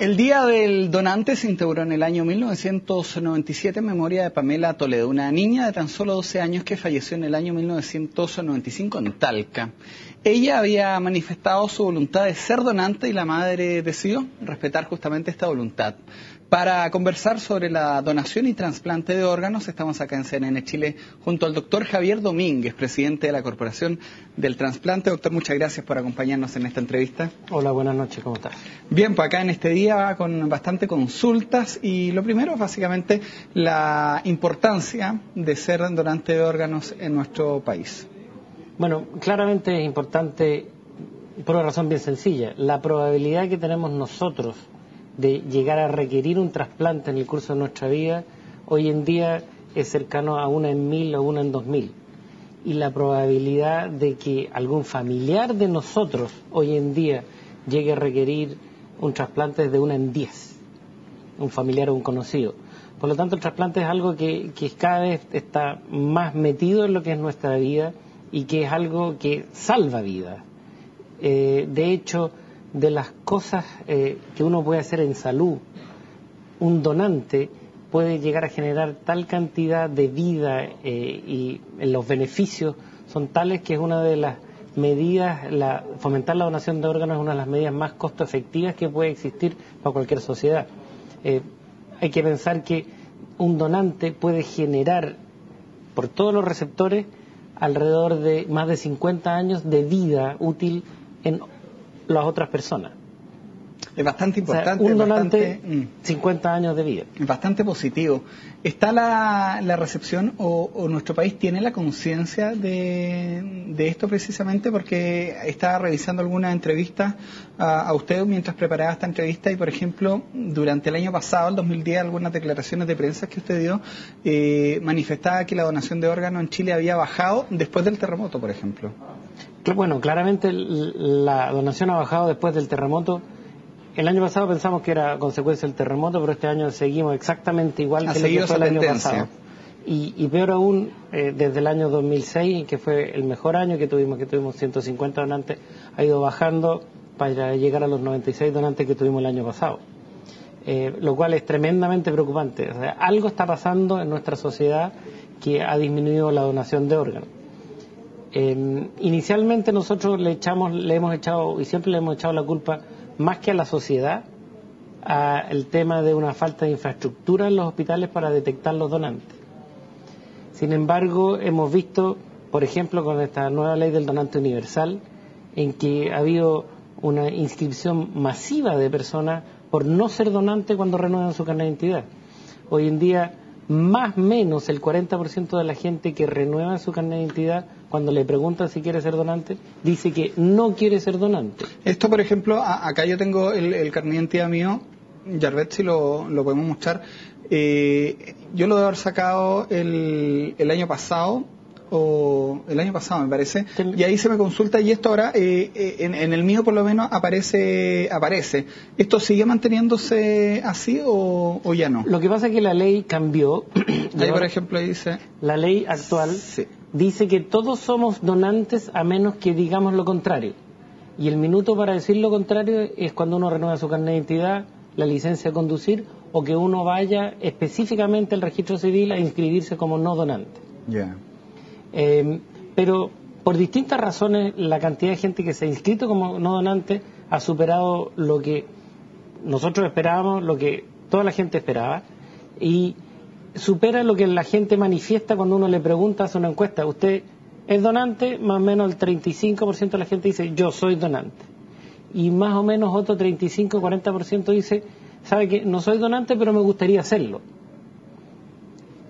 El Día del Donante se instauró en el año 1997 en memoria de Pamela Toledo, una niña de tan solo 12 años que falleció en el año 1995 en Talca. Ella había manifestado su voluntad de ser donante y la madre decidió respetar justamente esta voluntad. Para conversar sobre la donación y trasplante de órganos, estamos acá en CNN Chile junto al doctor Javier Domínguez, presidente de la Corporación del Trasplante. Doctor, muchas gracias por acompañarnos en esta entrevista. Hola, buenas noches, ¿cómo estás? Bien, pues acá en este día con bastante consultas y lo primero es básicamente la importancia de ser donante de órganos en nuestro país. Bueno, claramente es importante por una razón bien sencilla. La probabilidad que tenemos nosotros de llegar a requerir un trasplante en el curso de nuestra vida, hoy en día es cercano a 1 en 1000 o 1 en 2000. Y la probabilidad de que algún familiar de nosotros hoy en día llegue a requerir un trasplante es de 1 en 10, un familiar o un conocido. Por lo tanto, el trasplante es algo que cada vez está más metido en lo que es nuestra vida y que es algo que salva vidas. De hecho, de las cosas que uno puede hacer en salud, un donante puede llegar a generar tal cantidad de vida y los beneficios son tales que es una de las medidas, fomentar la donación de órganos es una de las medidas más costo efectivas que puede existir para cualquier sociedad. Hay que pensar que un donante puede generar por todos los receptores alrededor de más de 50 años de vida útil en las otras personas. Es bastante importante. O sea, un donante, 50 años de vida. Es bastante positivo. ¿Está la recepción o nuestro país tiene la conciencia de esto precisamente? Porque estaba revisando algunas entrevistas a usted mientras preparaba esta entrevista y, por ejemplo, durante el año pasado, el 2010, algunas declaraciones de prensa que usted dio manifestaba que la donación de órganos en Chile había bajado después del terremoto, por ejemplo. Bueno, claramente la donación ha bajado después del terremoto. El año pasado pensamos que era consecuencia del terremoto, pero este año seguimos exactamente igual que lo que fue el año pasado. Y peor aún, desde el año 2006, que fue el mejor año que tuvimos 150 donantes, ha ido bajando para llegar a los 96 donantes que tuvimos el año pasado. Lo cual es tremendamente preocupante. O sea, algo está pasando en nuestra sociedad que ha disminuido la donación de órganos. Inicialmente nosotros le hemos echado y siempre le hemos echado la culpa más que a la sociedad, al tema de una falta de infraestructura en los hospitales para detectar los donantes. Sin embargo, hemos visto, por ejemplo, con esta nueva ley del donante universal, en que ha habido una inscripción masiva de personas por no ser donante cuando renuevan su carnet de identidad. Hoy en día, más o menos el 40% de la gente que renueva su carnet de identidad, cuando le preguntan si quiere ser donante, dice que no quiere ser donante. Esto, por ejemplo, acá yo tengo el carnet de identidad mío, y a ver si lo podemos mostrar. Yo lo debo haber sacado el año pasado, me parece, y ahí se me consulta y esto ahora, en el mío por lo menos aparece. ¿Esto sigue manteniéndose así o ya no? Lo que pasa es que la ley cambió. Ahí, por ejemplo, ahí dice... La ley actual dice que todos somos donantes a menos que digamos lo contrario. Y el minuto para decir lo contrario es cuando uno renueva su carnet de identidad, la licencia de conducir, o que uno vaya específicamente al registro civil a inscribirse como no donante. Ya. Pero por distintas razones la cantidad de gente que se ha inscrito como no donante ha superado lo que nosotros esperábamos, lo que toda la gente esperaba, y supera lo que la gente manifiesta cuando uno le pregunta, hace una encuesta, ¿usted es donante? Más o menos el 35% de la gente dice, yo soy donante. Y más o menos otro 35-40% dice, sabe que no soy donante, pero me gustaría hacerlo.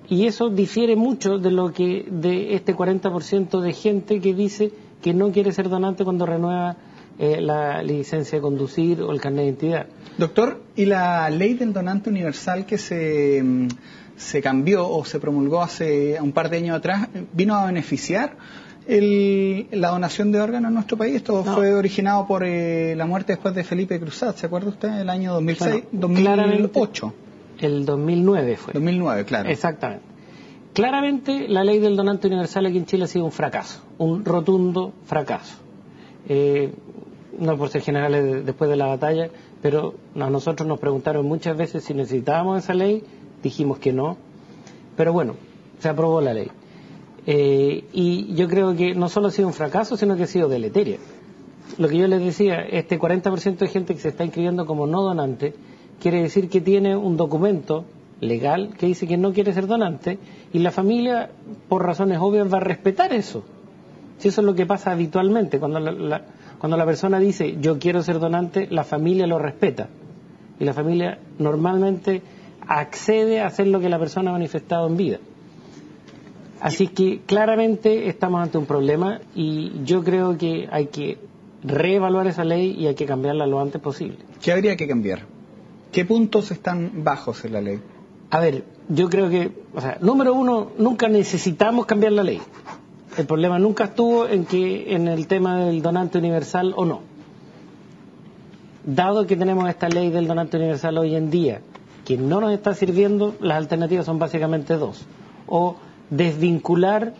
Y eso difiere mucho de este 40% de gente que dice que no quiere ser donante cuando renueva la licencia de conducir o el carnet de identidad. Doctor, ¿y la ley del donante universal que se cambió o se promulgó hace un par de años atrás, vino a beneficiar la donación de órganos en nuestro país? Esto fue originado por la muerte después de Felipe Cruzat, ¿se acuerda usted? El año 2006, bueno, 2008. El 2009 fue. 2009, claro. Exactamente. Claramente la ley del donante universal aquí en Chile ha sido un fracaso, un rotundo fracaso. no por ser generales después de la batalla, pero a nosotros nos preguntaron muchas veces si necesitábamos esa ley, dijimos que no, pero bueno, se aprobó la ley. Y yo creo que no solo ha sido un fracaso, sino que ha sido deleteria. Lo que yo les decía, este 40% de gente que se está inscribiendo como no donante, quiere decir que tiene un documento legal que dice que no quiere ser donante, y la familia, por razones obvias, va a respetar eso. Si eso es lo que pasa habitualmente, cuando la persona dice yo quiero ser donante, la familia lo respeta, y la familia normalmente accede a hacer lo que la persona ha manifestado en vida. Así que claramente estamos ante un problema, y yo creo que hay que reevaluar esa ley y hay que cambiarla lo antes posible. ¿Qué habría que cambiar? ¿Qué puntos están bajos en la ley? A ver, yo creo que, número uno, nunca necesitamos cambiar la ley. El problema nunca estuvo en el tema del donante universal o no. Dado que tenemos esta ley del donante universal hoy en día, que no nos está sirviendo, las alternativas son básicamente dos. O desvincular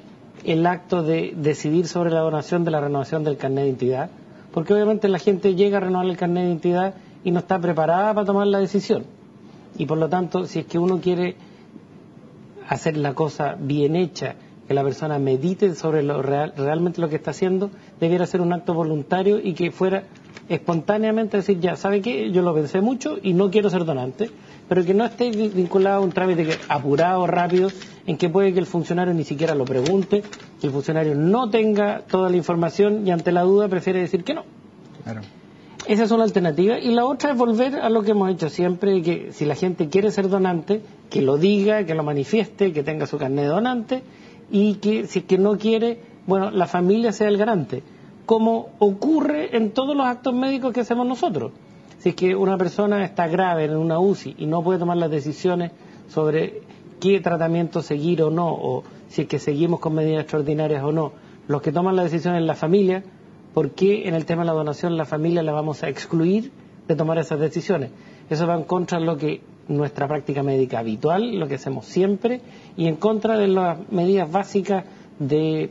el acto de decidir sobre la donación de la renovación del carnet de identidad, porque obviamente la gente llega a renovar el carnet de identidad y no está preparada para tomar la decisión. Y por lo tanto, si es que uno quiere hacer la cosa bien hecha, que la persona medite sobre realmente lo que está haciendo, debiera ser un acto voluntario y que fuera espontáneamente decir, ya, ¿sabe qué? Yo lo pensé mucho y no quiero ser donante, pero que no esté vinculado a un trámite apurado, rápido, en que puede que el funcionario ni siquiera lo pregunte, que el funcionario no tenga toda la información y ante la duda prefiere decir que no. Claro. Esa es una alternativa, y la otra es volver a lo que hemos hecho siempre, que si la gente quiere ser donante, que lo diga, que lo manifieste, que tenga su carnet de donante, y que si es que no quiere, bueno, la familia sea el garante, como ocurre en todos los actos médicos que hacemos nosotros. Si es que una persona está grave en una UCI y no puede tomar las decisiones sobre qué tratamiento seguir o no, o si es que seguimos con medidas extraordinarias o no, los que toman la decisión es la familia. ¿Por qué en el tema de la donación la familia la vamos a excluir de tomar esas decisiones? Eso va en contra de lo que nuestra práctica médica habitual, lo que hacemos siempre, y en contra de las medidas básicas de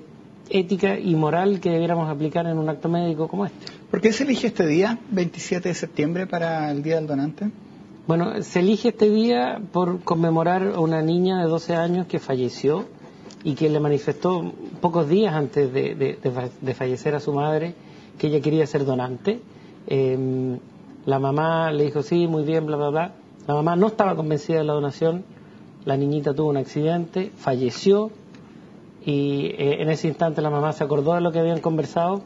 ética y moral que debiéramos aplicar en un acto médico como este. ¿Por qué se elige este día, 27 de septiembre, para el Día del Donante? Bueno, se elige este día por conmemorar a una niña de 12 años que falleció y que le manifestó pocos días antes de fallecer a su madre que ella quería ser donante. La mamá le dijo sí, muy bien, bla, bla, bla. La mamá no estaba convencida de la donación, la niñita tuvo un accidente, falleció, y en ese instante la mamá se acordó de lo que habían conversado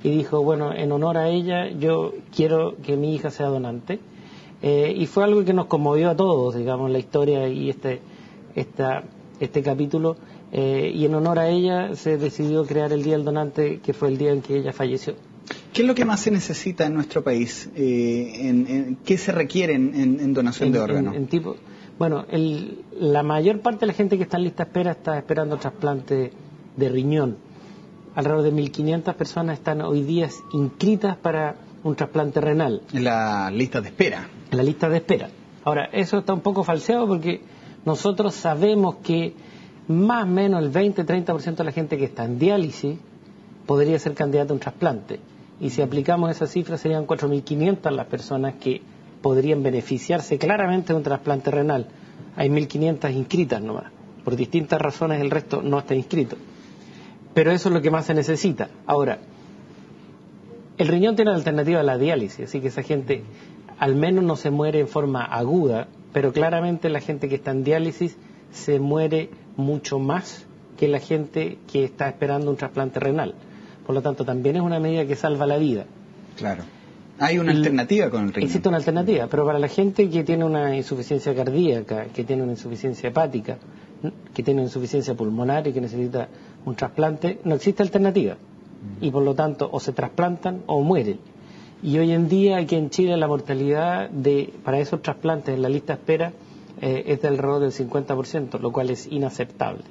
y dijo, bueno, en honor a ella yo quiero que mi hija sea donante. Y fue algo que nos conmovió a todos, digamos, la historia y este capítulo. Y en honor a ella se decidió crear el Día del Donante, que fue el día en que ella falleció. ¿Qué es lo que más se necesita en nuestro país? ¿Qué se requiere en donación de órganos? Bueno, la mayor parte de la gente que está en lista de espera está esperando trasplante de riñón. Alrededor de 1.500 personas están hoy día inscritas para un trasplante renal. En la lista de espera. En la lista de espera. Ahora, eso está un poco falseado porque nosotros sabemos que más o menos el 20-30% de la gente que está en diálisis podría ser candidata a un trasplante. Y si aplicamos esa cifra serían 4.500 las personas que podrían beneficiarse claramente de un trasplante renal. Hay 1.500 inscritas nomás. Por distintas razones el resto no está inscrito. Pero eso es lo que más se necesita. Ahora, el riñón tiene la alternativa a la diálisis, así que esa gente al menos no se muere en forma aguda, pero claramente la gente que está en diálisis se muere mucho más que la gente que está esperando un trasplante renal. Por lo tanto, también es una medida que salva la vida. Claro. Hay una alternativa con el riñón. Existe una alternativa, pero para la gente que tiene una insuficiencia cardíaca, que tiene una insuficiencia hepática, que tiene una insuficiencia pulmonar y que necesita un trasplante, no existe alternativa. Y por lo tanto, o se trasplantan o mueren. Y hoy en día aquí en Chile la mortalidad para esos trasplantes en la lista de espera es de alrededor del 50%, lo cual es inaceptable.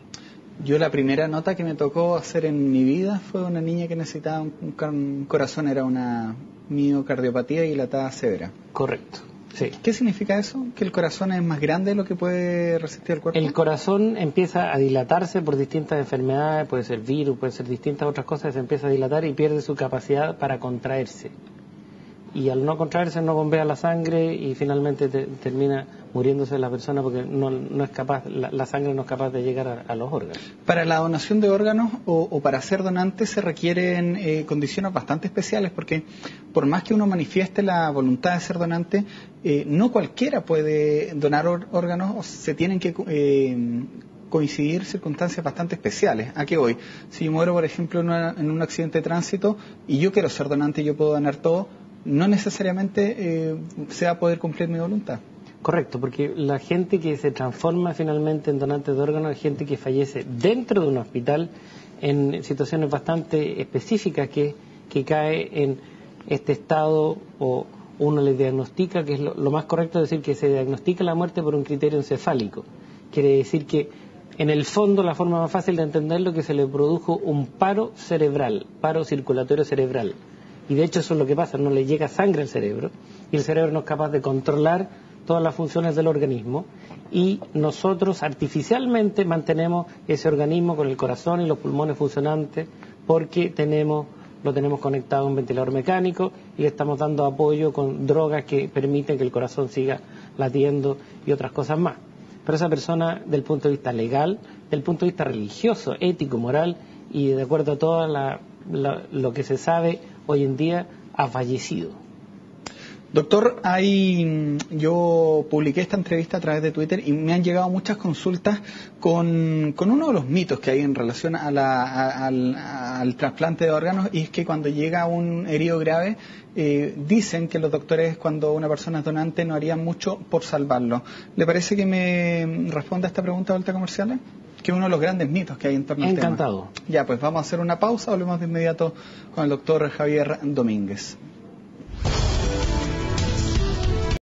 Yo la primera nota que me tocó hacer en mi vida fue una niña que necesitaba un corazón, era una miocardiopatía dilatada severa. Correcto, sí. ¿Qué significa eso? ¿Que el corazón es más grande de lo que puede resistir el cuerpo? El corazón empieza a dilatarse por distintas enfermedades, puede ser virus, puede ser distintas otras cosas, se empieza a dilatar y pierde su capacidad para contraerse. y al no contraerse no bombea la sangre y finalmente termina muriéndose la persona porque no es capaz, la sangre no es capaz de llegar a los órganos. Para la donación de órganos o para ser donante se requieren condiciones bastante especiales, porque por más que uno manifieste la voluntad de ser donante, no cualquiera puede donar órganos, se tienen que coincidir circunstancias bastante especiales. ¿A qué voy? Si yo muero, por ejemplo, en un accidente de tránsito y yo quiero ser donante y yo puedo donar todo, no necesariamente se va a poder cumplir mi voluntad. Correcto, porque la gente que se transforma finalmente en donante de órganos es gente que fallece dentro de un hospital en situaciones bastante específicas que cae en este estado, o uno le diagnostica, que es lo más correcto decir que se diagnostica la muerte por un criterio encefálico. Quiere decir que en el fondo la forma más fácil de entenderlo es que se le produjo un paro cerebral, paro circulatorio cerebral. Y de hecho eso es lo que pasa, no le llega sangre al cerebro y el cerebro no es capaz de controlar todas las funciones del organismo y nosotros artificialmente mantenemos ese organismo con el corazón y los pulmones funcionantes porque lo tenemos conectado a un ventilador mecánico y le estamos dando apoyo con drogas que permiten que el corazón siga latiendo y otras cosas más. Pero esa persona, del punto de vista legal, del punto de vista religioso, ético, moral y de acuerdo a todo lo que se sabe hoy en día, ha fallecido. Doctor, yo publiqué esta entrevista a través de Twitter y me han llegado muchas consultas con uno de los mitos que hay en relación al trasplante de órganos, y es que cuando llega un herido grave, dicen que los doctores, cuando una persona es donante, no harían mucho por salvarlo. ¿Le parece que me responda a esta pregunta de vuelta comerciales? Que es uno de los grandes mitos que hay en torno al tema. Encantado. Ya, pues vamos a hacer una pausa, volvemos de inmediato con el doctor Javier Domínguez.